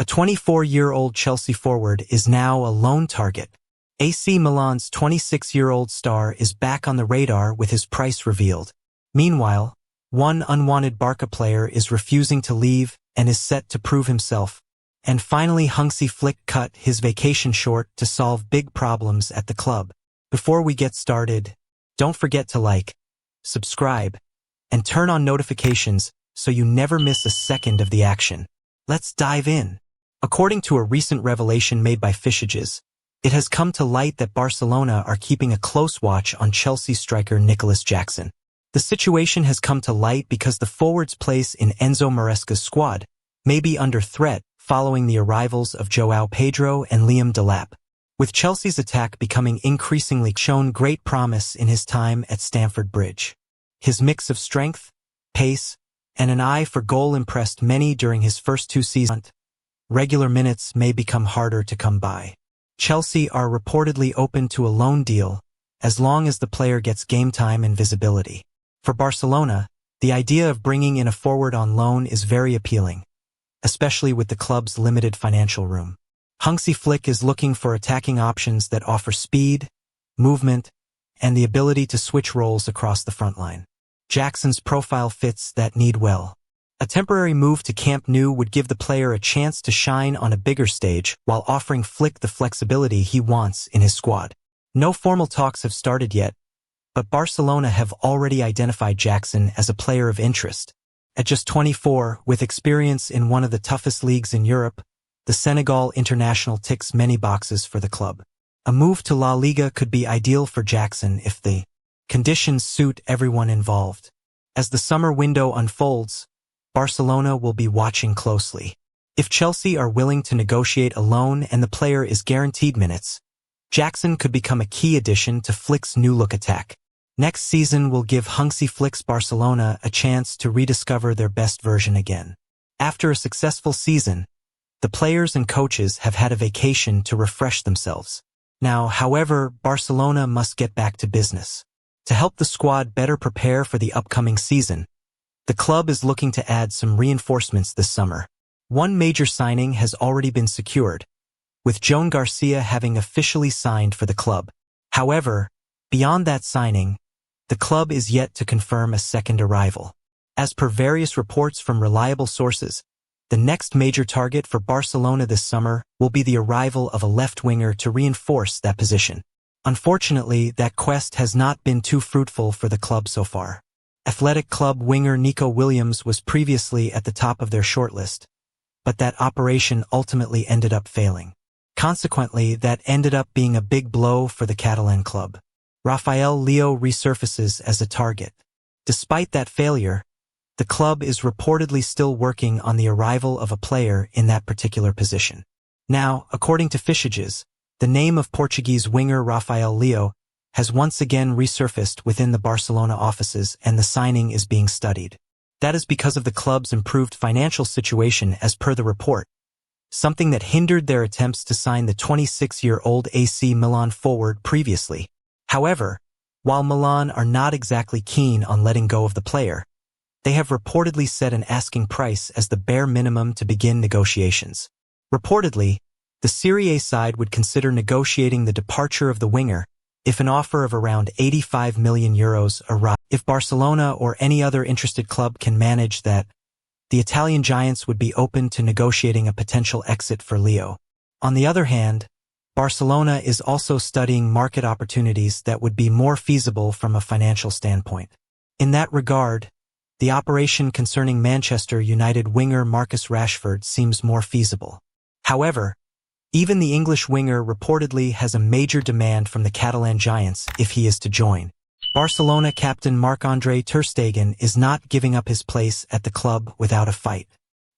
A 24-year-old Chelsea forward is now a lone target. AC Milan's 26-year-old star is back on the radar with his price revealed. Meanwhile, one unwanted Barca player is refusing to leave and is set to prove himself. And finally, Hansi Flick cut his vacation short to solve big problems at the club. Before we get started, don't forget to like, subscribe, and turn on notifications so you never miss a second of the action. Let's dive in. According to a recent revelation made by Fishages, it has come to light that Barcelona are keeping a close watch on Chelsea striker Nicolas Jackson. The situation has come to light because the forward's place in Enzo Maresca's squad may be under threat following the arrivals of João Pedro and Liam Delap, with Chelsea's attack becoming increasingly shown great promise in his time at Stamford Bridge. His mix of strength, pace, and an eye for goal impressed many during his first 2 seasons. Regular minutes may become harder to come by. Chelsea are reportedly open to a loan deal as long as the player gets game time and visibility. For Barcelona, the idea of bringing in a forward on loan is very appealing, especially with the club's limited financial room. Hansi Flick is looking for attacking options that offer speed, movement, and the ability to switch roles across the front line. Jackson's profile fits that need well. A temporary move to Camp Nou would give the player a chance to shine on a bigger stage while offering Flick the flexibility he wants in his squad. No formal talks have started yet, but Barcelona have already identified Jackson as a player of interest. At just 24, with experience in one of the toughest leagues in Europe, the Senegal international ticks many boxes for the club. A move to La Liga could be ideal for Jackson if the conditions suit everyone involved. As the summer window unfolds, Barcelona will be watching closely. If Chelsea are willing to negotiate a loan and the player is guaranteed minutes, Jackson could become a key addition to Flick's new-look attack. Next season will give Hansi Flick's Barcelona a chance to rediscover their best version again. After a successful season, the players and coaches have had a vacation to refresh themselves. Now, however, Barcelona must get back to business. To help the squad better prepare for the upcoming season, the club is looking to add some reinforcements this summer. One major signing has already been secured, with Joan Garcia having officially signed for the club. However, beyond that signing, the club is yet to confirm a second arrival. As per various reports from reliable sources, the next major target for Barcelona this summer will be the arrival of a left winger to reinforce that position. Unfortunately, that quest has not been too fruitful for the club so far. Athletic Club winger Nico Williams was previously at the top of their shortlist, but that operation ultimately ended up failing. Consequently, that ended up being a big blow for the Catalan club. Rafael Leao resurfaces as a target. Despite that failure, the club is reportedly still working on the arrival of a player in that particular position. Now, according to Fishages, the name of Portuguese winger Rafael Leao has once again resurfaced within the Barcelona offices, and the signing is being studied. That is because of the club's improved financial situation as per the report, something that hindered their attempts to sign the 26-year-old AC Milan forward previously. However, while Milan are not exactly keen on letting go of the player, they have reportedly set an asking price as the bare minimum to begin negotiations. Reportedly, the Serie A side would consider negotiating the departure of the winger if an offer of around €85 million arrives. If Barcelona or any other interested club can manage that, the Italian giants would be open to negotiating a potential exit for Leao. On the other hand, Barcelona is also studying market opportunities that would be more feasible from a financial standpoint. In that regard, the operation concerning Manchester United winger Marcus Rashford seems more feasible. However, even the English winger reportedly has a major demand from the Catalan giants if he is to join. Barcelona captain Marc-André Ter Stegen is not giving up his place at the club without a fight.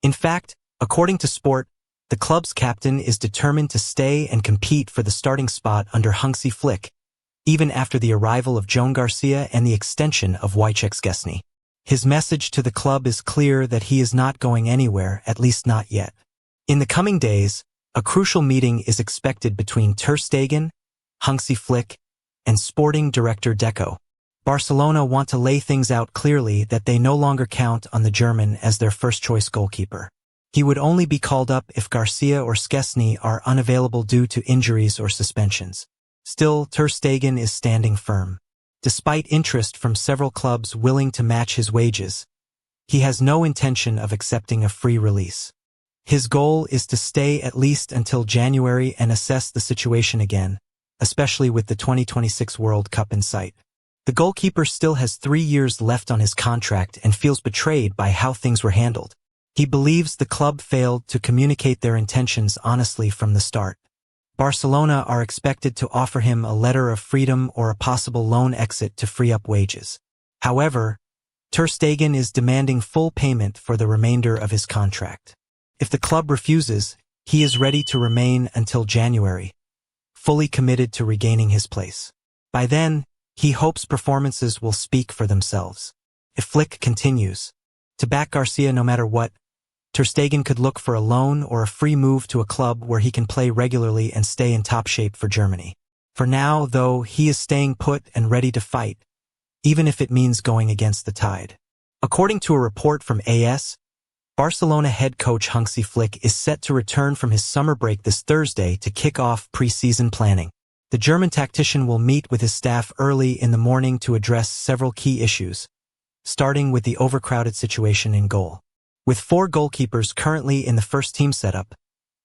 In fact, according to Sport, the club's captain is determined to stay and compete for the starting spot under Hansi Flick, even after the arrival of Joan Garcia and the extension of Wojciech Szczesny. His message to the club is clear that he is not going anywhere, at least not yet. In the coming days, a crucial meeting is expected between Ter Stegen, Hansi Flick, and sporting director Deco. Barcelona want to lay things out clearly that they no longer count on the German as their first-choice goalkeeper. He would only be called up if Garcia or Szczesny are unavailable due to injuries or suspensions. Still, Ter Stegen is standing firm. Despite interest from several clubs willing to match his wages, he has no intention of accepting a free release. His goal is to stay at least until January and assess the situation again, especially with the 2026 World Cup in sight. The goalkeeper still has 3 years left on his contract and feels betrayed by how things were handled. He believes the club failed to communicate their intentions honestly from the start. Barcelona are expected to offer him a letter of freedom or a possible loan exit to free up wages. However, Ter Stegen is demanding full payment for the remainder of his contract. If the club refuses, he is ready to remain until January, fully committed to regaining his place. By then, he hopes performances will speak for themselves. If Flick continues to back Garcia no matter what, Ter Stegen could look for a loan or a free move to a club where he can play regularly and stay in top shape for Germany. For now, though, he is staying put and ready to fight, even if it means going against the tide. According to a report from AS, Barcelona head coach Hansi Flick is set to return from his summer break this Thursday to kick off pre-season planning. The German tactician will meet with his staff early in the morning to address several key issues, starting with the overcrowded situation in goal. With 4 goalkeepers currently in the first-team setup,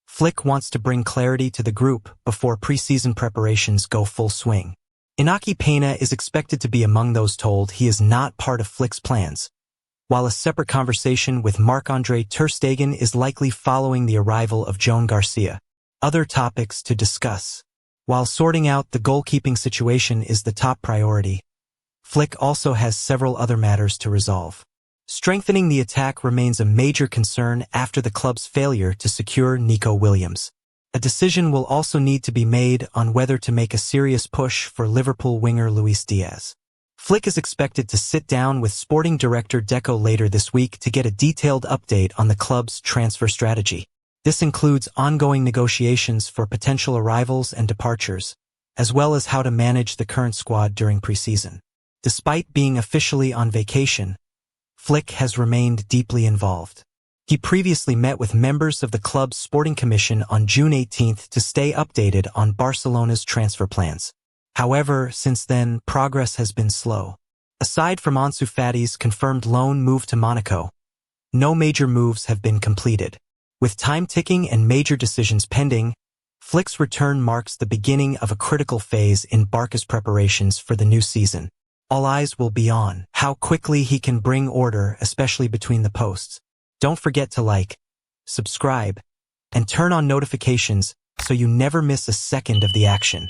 Flick wants to bring clarity to the group before pre-season preparations go full swing. Iñaki Peña is expected to be among those told he is not part of Flick's plans, while a separate conversation with Marc-André Ter Stegen is likely following the arrival of Joan Garcia. Other topics to discuss. While sorting out the goalkeeping situation is the top priority, Flick also has several other matters to resolve. Strengthening the attack remains a major concern after the club's failure to secure Nico Williams. A decision will also need to be made on whether to make a serious push for Liverpool winger Luis Diaz. Flick is expected to sit down with sporting director Deco later this week to get a detailed update on the club's transfer strategy. This includes ongoing negotiations for potential arrivals and departures, as well as how to manage the current squad during preseason. Despite being officially on vacation, Flick has remained deeply involved. He previously met with members of the club's sporting commission on June 18th to stay updated on Barcelona's transfer plans. However, since then, progress has been slow. Aside from Ansu Fati's confirmed loan move to Monaco, no major moves have been completed. With time ticking and major decisions pending, Flick's return marks the beginning of a critical phase in Barca's preparations for the new season. All eyes will be on how quickly he can bring order, especially between the posts. Don't forget to like, subscribe, and turn on notifications so you never miss a second of the action.